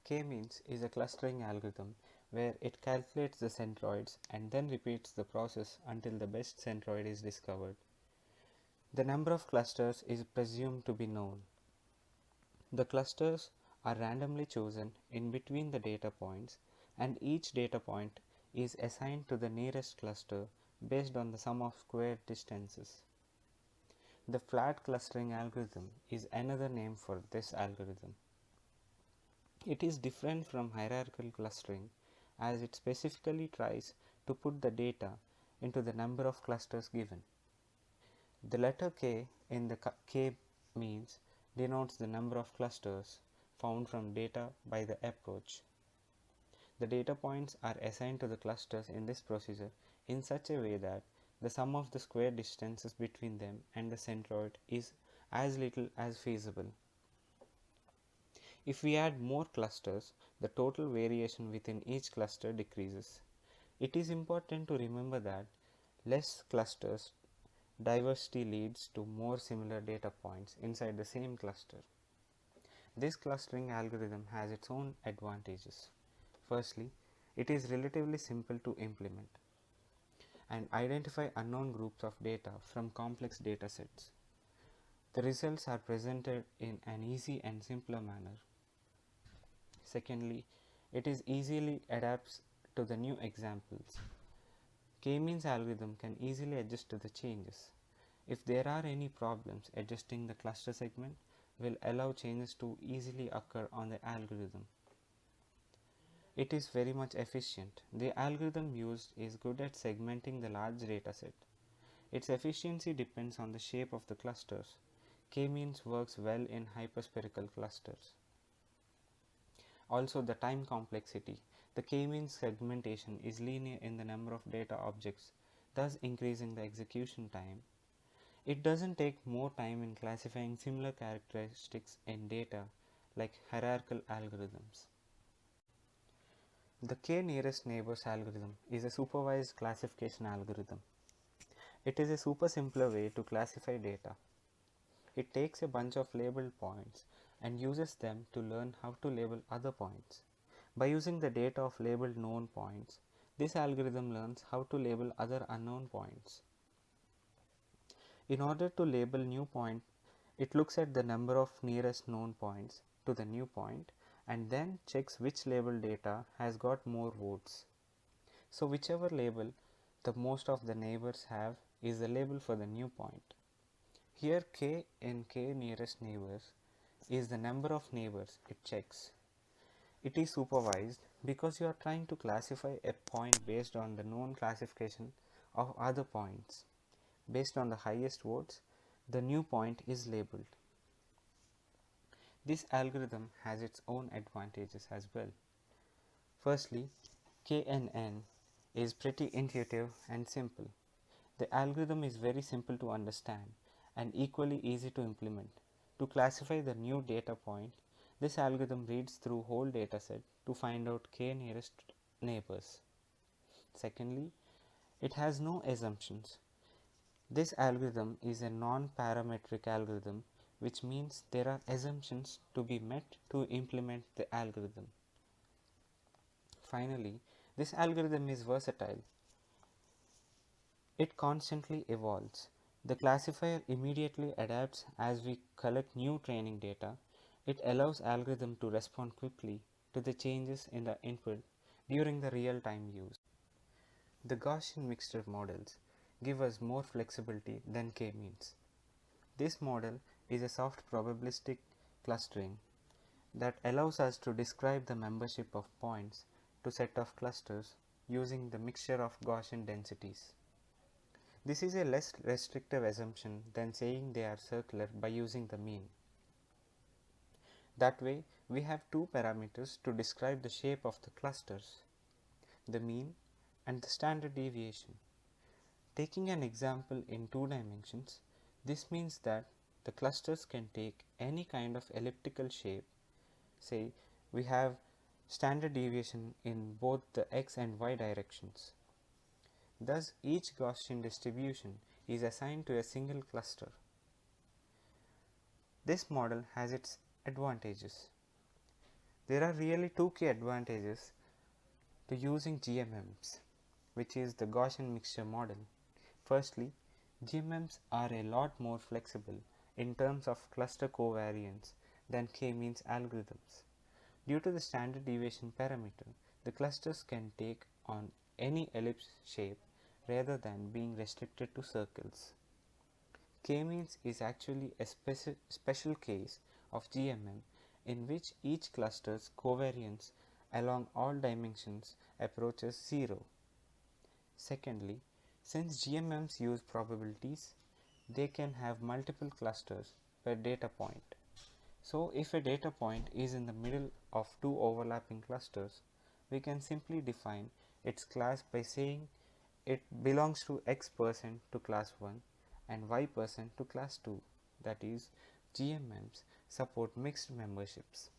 K-means is a clustering algorithm where it calculates the centroids and then repeats the process until the best centroid is discovered. The number of clusters is presumed to be known. The clusters are randomly chosen in between the data points, and each data point is assigned to the nearest cluster based on the sum of squared distances. The flat clustering algorithm is another name for this algorithm. It is different from hierarchical clustering as it specifically tries to put the data into the number of clusters given. The letter K in the K-means denotes the number of clusters found from data by the approach. The data points are assigned to the clusters in this procedure in such a way that the sum of the square distances between them and the centroid is as little as feasible. If we add more clusters, the total variation within each cluster decreases. It is important to remember that less clusters diversity leads to more similar data points inside the same cluster. This clustering algorithm has its own advantages. Firstly, it is relatively simple to implement and identify unknown groups of data from complex data sets. The results are presented in an easy and simpler manner. Secondly, it is easily adapts to the new examples. K-means algorithm can easily adjust to the changes. If there are any problems, adjusting the cluster segment will allow changes to easily occur on the algorithm. It is very much efficient. The algorithm used is good at segmenting the large dataset. Its efficiency depends on the shape of the clusters. K-means works well in hyperspherical clusters. Also, the time complexity. The K-means segmentation is linear in the number of data objects, thus increasing the execution time. It doesn't take more time in classifying similar characteristics in data like hierarchical algorithms. The K nearest neighbors algorithm is a supervised classification algorithm. It is a super simpler way to classify data. It takes a bunch of labeled points and uses them to learn how to label other points. By using the data of labeled known points, this algorithm learns how to label other unknown points. In order to label new point, it looks at the number of nearest known points to the new point and then checks which label data has got more votes. So whichever label the most of the neighbors have is the label for the new point. Here K in K nearest neighbors is the number of neighbors it checks. It is supervised because you are trying to classify a point based on the known classification of other points. Based on the highest votes, the new point is labeled. This algorithm has its own advantages as well. Firstly, KNN is pretty intuitive and simple. The algorithm is very simple to understand and equally easy to implement. To classify the new data point, this algorithm reads through whole dataset to find out K nearest neighbors. Secondly, it has no assumptions. This algorithm is a non-parametric algorithm, which means there are assumptions to be met to implement the algorithm. Finally, this algorithm is versatile. It constantly evolves. The classifier immediately adapts as we collect new training data. It allows algorithm to respond quickly to the changes in the input during the real-time use. The Gaussian mixture models give us more flexibility than K-means. This model is a soft probabilistic clustering that allows us to describe the membership of points to set of clusters using the mixture of Gaussian densities. This is a less restrictive assumption than saying they are circular by using the mean. That way, we have two parameters to describe the shape of the clusters, the mean and the standard deviation. Taking an example in 2 dimensions, this means that the clusters can take any kind of elliptical shape. Say we have standard deviation in both the x and y directions. Thus, each Gaussian distribution is assigned to a single cluster. This model has its advantages. There are really two key advantages to using GMMs, which is the Gaussian mixture model. Firstly, GMMs are a lot more flexible in terms of cluster covariance than k-means algorithms. Due to the standard deviation parameter, the clusters can take on any ellipse shape rather than being restricted to circles. K-means is actually a special case of GMM in which each cluster's covariance along all dimensions approaches 0. Secondly, since GMMs use probabilities, they can have multiple clusters per data point. So, if a data point is in the middle of two overlapping clusters, we can simply define its class by saying it belongs to X% to class 1 and Y% to class 2. That is, GMMs support mixed memberships.